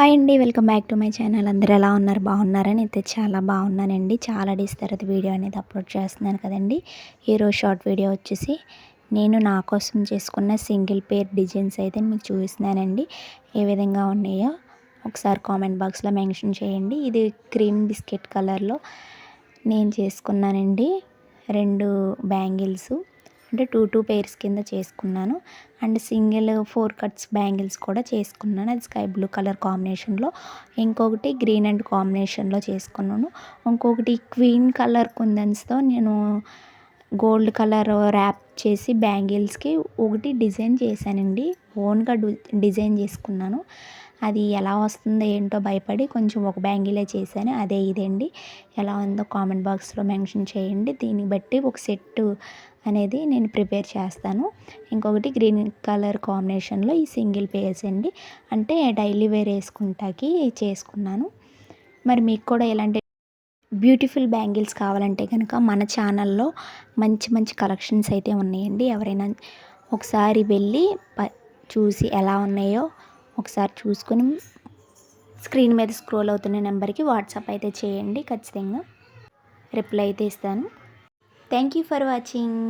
Hi అండి. Welcome back to my channel. అందరూ ఎలా ఉన్నారు? బాగున్నారా? నేనైతే చాలా బాగున్నానండి. చాలా డేస్ తర్వాత వీడియో అనేది అప్లోడ్ చేస్తున్నాను కదండి. ఈరోజు షార్ట్ వీడియో వచ్చేసి నేను నా కోసం చేసుకున్న సింగిల్ పేర్ డిజైన్స్ అయితే మీకు చూపిస్తున్నానండి. ఏ విధంగా ఉన్నాయో ఒకసారి కామెంట్ బాక్స్లో మెన్షన్ చేయండి. ఇది క్రీమ్ బిస్కెట్ కలర్లో నేను చేసుకున్నానండి. 2 బ్యాంగిల్స్ అంటే 2 పెయిర్స్ కింద చేసుకున్నాను. అండ్ సింగిల్ 4 కట్స్ బ్యాంగిల్స్ కూడా చేసుకున్నాను. అది స్కై బ్లూ కలర్ కాంబినేషన్లో, ఇంకొకటి గ్రీన్ అండ్ కాంబినేషన్లో చేసుకున్నాను. ఇంకొకటి క్వీన్ కలర్ కుందన్స్తో నేను గోల్డ్ కలర్ ర్యాప్ చేసి బ్యాంగిల్స్కి ఒకటి డిజైన్ చేశానండి. ఓన్గా డిజైన్ చేసుకున్నాను. అది ఎలా వస్తుందో ఏంటో భయపడి కొంచెం ఒక బ్యాంగిలే చేశాను. అదే ఇదండి. ఎలా ఉందో కామెంట్ బాక్స్లో మెన్షన్ చేయండి. దీన్ని బట్టి ఒక సెట్ అనేది నేను ప్రిపేర్ చేస్తాను. ఇంకొకటి గ్రీన్ కలర్ కాంబినేషన్లో ఈ సింగిల్ పేర్స్ అండి. అంటే డైలీ వేర్ వేసుకుంటాకి చేసుకున్నాను. మరి మీకు కూడా ఇలాంటి బ్యూటిఫుల్ బ్యాంగిల్స్ కావాలంటే కనుక మన ఛానల్లో మంచి మంచి కలెక్షన్స్ అయితే ఉన్నాయండి. ఎవరైనా ఒకసారి వెళ్ళి చూసి ఎలా ఉన్నాయో ఒకసారి చూసుకొని స్క్రీన్ మీద స్క్రోల్ అవుతున్న నెంబర్కి వాట్సాప్ అయితే చేయండి. ఖచ్చితంగా రిప్లై అయితే ఇస్తాను. Thank you for watching.